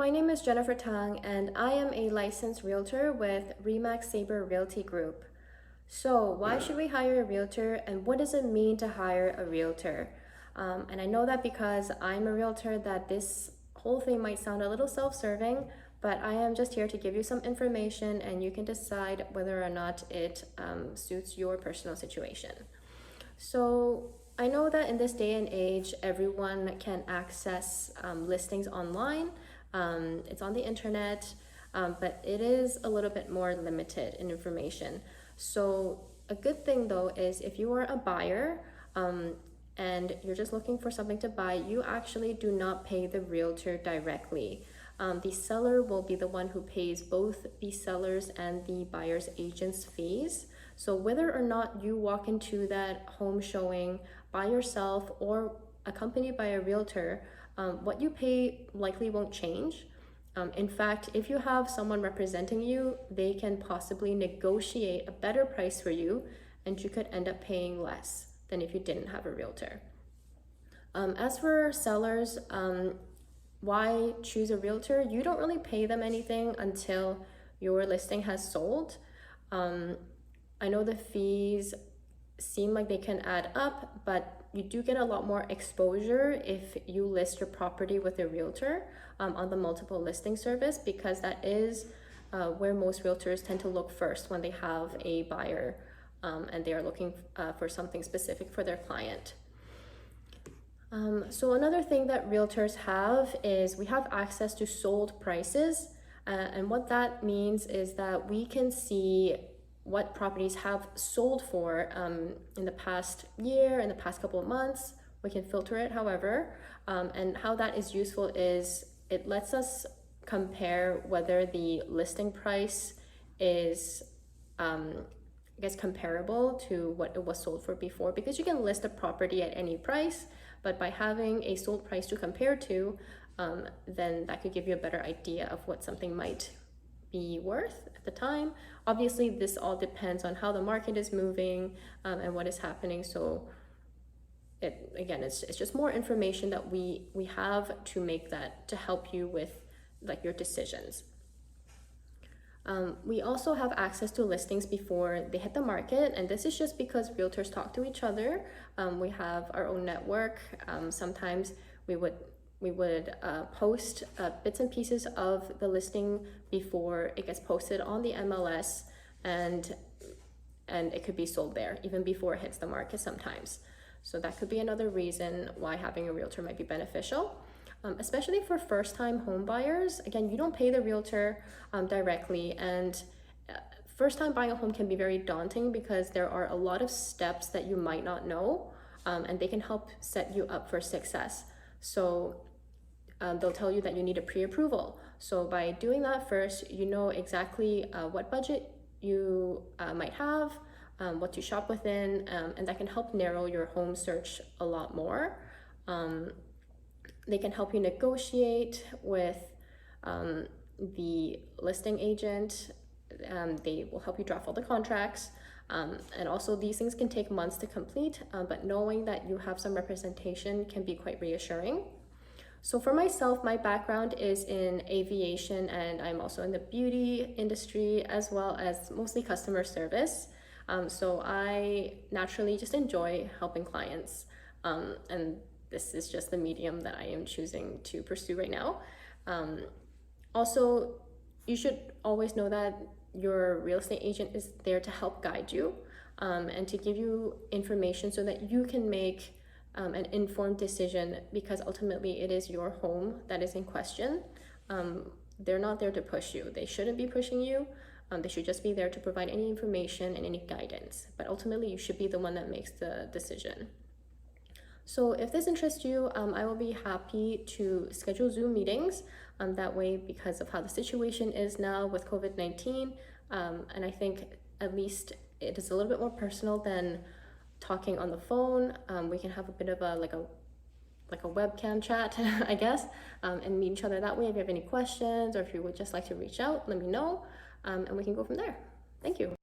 my name is Jennifer Tung, and I am a licensed realtor with RE/MAX Sabre Realty Group. So, why should we hire a realtor, and what does it mean to hire a realtor? And I know that because I'm a realtor, that this whole thing might sound a little self-serving, but I am just here to give you some information, and you can decide whether or not it suits your personal situation. So I know that in this day and age, everyone can access listings online. It's on the internet, but it is a little bit more limited in information. So a good thing though is if you are a buyer and you're just looking for something to buy, you actually do not pay the realtor directly. The seller will be the one who pays both the seller's and the buyer's agent's fees. So whether or not you walk into that home showing by yourself or accompanied by a realtor, what you pay likely won't change. In fact, if you have someone representing you, they can possibly negotiate a better price for you, and you could end up paying less than if you didn't have a realtor. As for sellers, why choose a realtor? You don't really pay them anything until your listing has sold. I know the fees seem like they can add up, but you do get a lot more exposure if you list your property with a realtor on the multiple listing service, because that is where most realtors tend to look first when they have a buyer and they are looking for something specific for their client. So another thing that realtors have is we have access to sold prices, and what that means is that we can see what properties have sold for in the past year, in the past couple of months. We can filter it, however, and how that is useful is it lets us compare whether the listing price is comparable to what it was sold for before, because you can list a property at any price, but by having a sold price to compare to, then that could give you a better idea of what something might be worth at the time. Obviously, this all depends on how the market is moving and what is happening. So it's just more information that we have to make that, to help you with like your decisions. We also have access to listings before they hit the market, and this is just because realtors talk to each other. We have our own network. Sometimes we would post bits and pieces of the listing before it gets posted on the MLS, and it could be sold there even before it hits the market sometimes. So that could be another reason why having a realtor might be beneficial, especially for first-time home buyers. Again, you don't pay the realtor directly, and first-time buying a home can be very daunting because there are a lot of steps that you might not know, and they can help set you up for success. So they'll tell you that you need a pre-approval. So by doing that first, you know exactly what budget you might have, what to shop within, and that can help narrow your home search a lot more. They can help you negotiate with the listing agent. They will help you draft all the contracts. And also these things can take months to complete, but knowing that you have some representation can be quite reassuring. So for myself, my background is in aviation, and I'm also in the beauty industry as well as mostly customer service. So I naturally just enjoy helping clients, and this is just the medium that I am choosing to pursue right now. Also, you should always know that your real estate agent is there to help guide you and to give you information so that you can make an informed decision, because ultimately it is your home that is in question. They're not there to push you. They shouldn't be pushing you. They should just be there to provide any information and any guidance. But ultimately, you should be the one that makes the decision. So if this interests you, I will be happy to schedule Zoom meetings. That way, because of how the situation is now with COVID-19, and I think at least it is a little bit more personal than talking on the phone. We can have a bit of a webcam chat, I guess, and meet each other that way. If you have any questions or if you would just like to reach out, let me know, and we can go from there. Thank you.